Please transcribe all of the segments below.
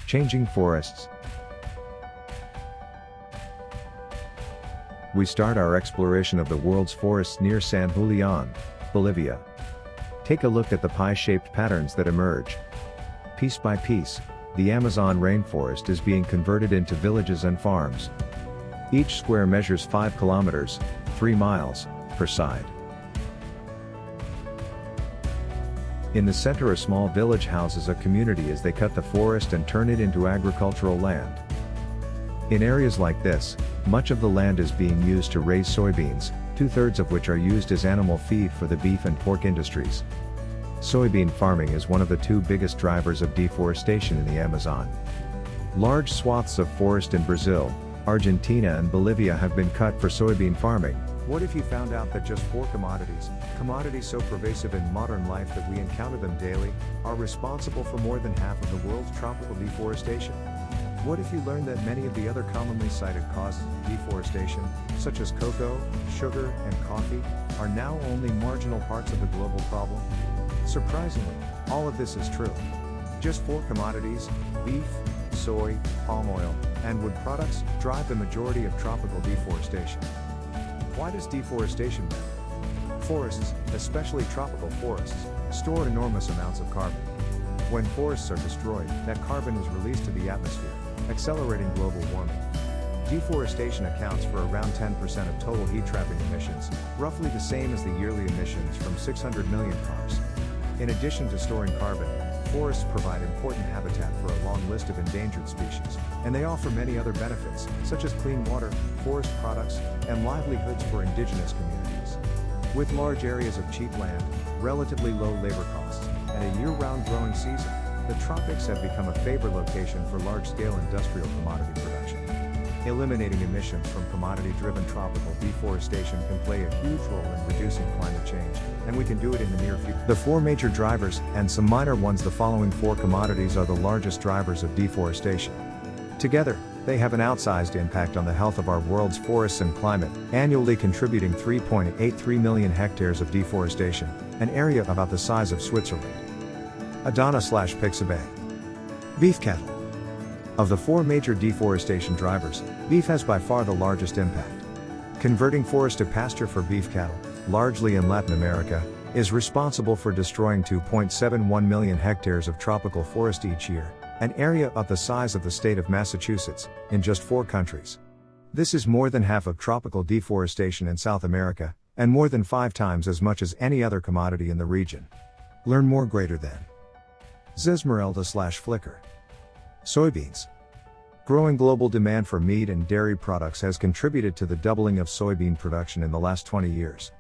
Changing forests. We start our exploration of the world's forests near San Julian, Bolivia. Take a look at the pie-shaped patterns that emerge. Piece by piece, the Amazon rainforest is being converted into villages and farms. Each square measures 5 kilometers, 3 miles, per side. In the center, a small village houses a community as they cut the forest and turn it into agricultural land. In areas like this, much of the land is being used to raise soybeans, 2/3 of which are used as animal feed for the beef and pork industries. Soybean farming is one of the 2 biggest drivers of deforestation in the Amazon. Large swaths of forest in Brazil, Argentina and Bolivia have been cut for soybean farming. What if you found out that just 4 commodities so pervasive in modern life that we encounter them daily, are responsible for more than half of the world's tropical deforestation? What if you learned that many of the other commonly cited causes of deforestation, such as cocoa, sugar, and coffee, are now only marginal parts of the global problem? Surprisingly, all of this is true. Just 4 commodities, beef, soy, palm oil, and wood products, drive the majority of tropical deforestation. Why does deforestation matter? Forests, especially tropical forests, store enormous amounts of carbon. When forests are destroyed, that carbon is released to the atmosphere, accelerating global warming. Deforestation accounts for around 10% of total heat-trapping emissions, roughly the same as the yearly emissions from 600 million cars. In addition to storing carbon, forests provide important habitat for a long list of endangered species, and they offer many other benefits, such as clean water, forest products, and livelihoods for indigenous communities. With large areas of cheap land, relatively low labor costs, and a year-round growing season, the tropics have become a favored location for large-scale industrial commodity production. Eliminating emissions from commodity-driven tropical deforestation can play a huge role in reducing climate change, and we can do it in the near future. The 4 major drivers, and some minor ones. The following 4 commodities are the largest drivers of deforestation. Together, they have an outsized impact on the health of our world's forests and climate, annually contributing 3.83 million hectares of deforestation, an area about the size of Switzerland. Adana/Pixabay. Beef cattle. Of the 4 major deforestation drivers, beef has by far the largest impact. Converting forest to pasture for beef cattle, largely in Latin America, is responsible for destroying 2.71 million hectares of tropical forest each year, an area about the size of the state of Massachusetts, in just 4 countries. This is more than half of tropical deforestation in South America, and more than 5 times as much as any other commodity in the region. Learn more greater than. Zesmeralda/Flickr. Soybeans. Growing global demand for meat and dairy products has contributed to the doubling of soybean production in the last 20 years.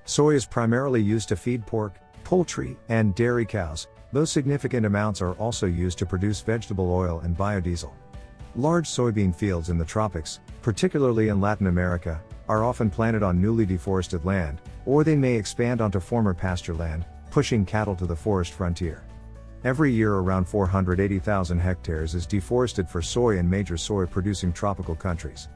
Soy is primarily used to feed pork, poultry, and dairy cows, though significant amounts are also used to produce vegetable oil and biodiesel. Large soybean fields in the tropics, particularly in Latin America, are often planted on newly deforested land, or they may expand onto former pasture land, pushing cattle to the forest frontier. Every year around 480,000 hectares is deforested for soy in major soy-producing tropical countries.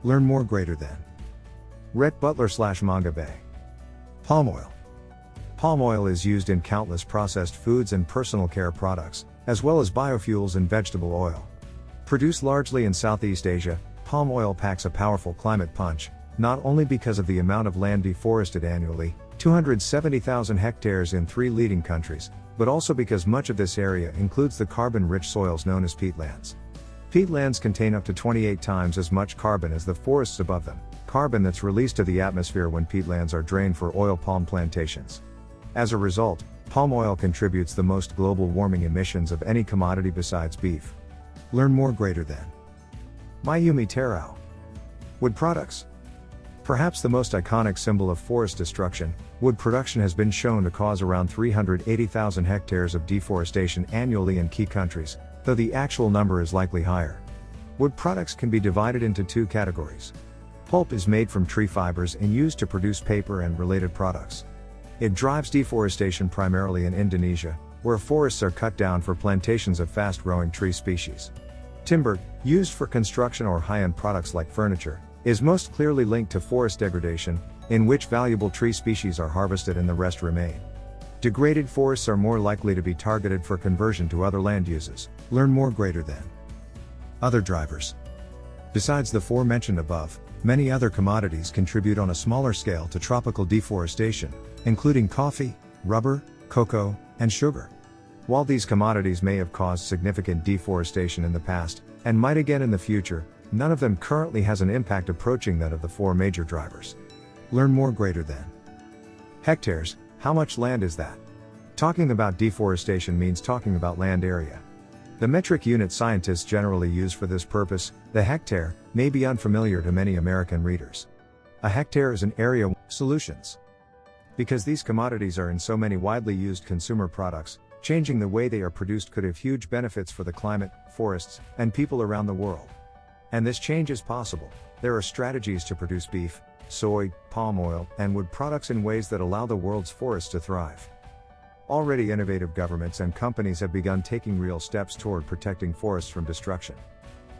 Learn more greater than. Rhett Butler/Manga Bay. Palm oil. Palm oil is used in countless processed foods and personal care products, as well as biofuels and vegetable oil. Produced largely in Southeast Asia, palm oil packs a powerful climate punch, not only because of the amount of land deforested annually, 270,000 hectares in 3 leading countries, but also because much of this area includes the carbon-rich soils known as peatlands. Peatlands contain up to 28 times as much carbon as the forests above them, carbon that's released to the atmosphere when peatlands are drained for oil palm plantations. As a result, palm oil contributes the most global warming emissions of any commodity besides beef. Learn more greater than. Mayumi Terao. Wood products. Perhaps the most iconic symbol of forest destruction, wood production has been shown to cause around 380,000 hectares of deforestation annually in key countries, though the actual number is likely higher. Wood products can be divided into 2 categories. Pulp is made from tree fibers and used to produce paper and related products. It drives deforestation primarily in Indonesia, where forests are cut down for plantations of fast-growing tree species. Timber, used for construction or high-end products like furniture, is most clearly linked to forest degradation, in which valuable tree species are harvested and the rest remain. Degraded forests are more likely to be targeted for conversion to other land uses. Learn more greater than. Other drivers. Besides the four mentioned above, many other commodities contribute on a smaller scale to tropical deforestation, including coffee, rubber, cocoa, and sugar. While these commodities may have caused significant deforestation in the past, and might again in the future, none of them currently has an impact approaching that of the four major drivers. Learn more greater than hectares. How much land is that? Talking about deforestation means talking about land area. The metric unit scientists generally use for this purpose, the hectare, may be unfamiliar to many American readers. A hectare is an area. Solutions. Because these commodities are in so many widely used consumer products, changing the way they are produced could have huge benefits for the climate, forests, and people around the world. And this change is possible. There are strategies to produce beef, soy, palm oil, and wood products in ways that allow the world's forests to thrive. Already innovative governments and companies have begun taking real steps toward protecting forests from destruction.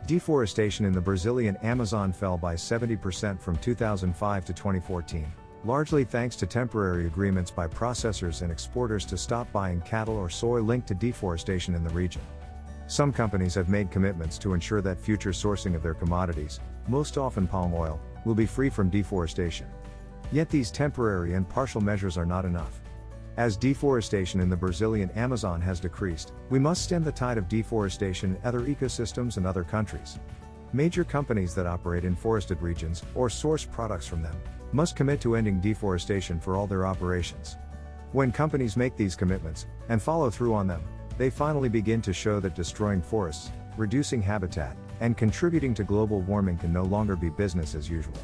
Deforestation in the Brazilian Amazon fell by 70% from 2005 to 2014, largely thanks to temporary agreements by processors and exporters to stop buying cattle or soy linked to deforestation in the region. Some companies have made commitments to ensure that future sourcing of their commodities, most often palm oil, will be free from deforestation. Yet these temporary and partial measures are not enough. As deforestation in the Brazilian Amazon has decreased, we must stem the tide of deforestation in other ecosystems and other countries. Major companies that operate in forested regions, or source products from them, must commit to ending deforestation for all their operations. When companies make these commitments, and follow through on them, they finally begin to show that destroying forests, reducing habitat, and contributing to global warming can no longer be business as usual.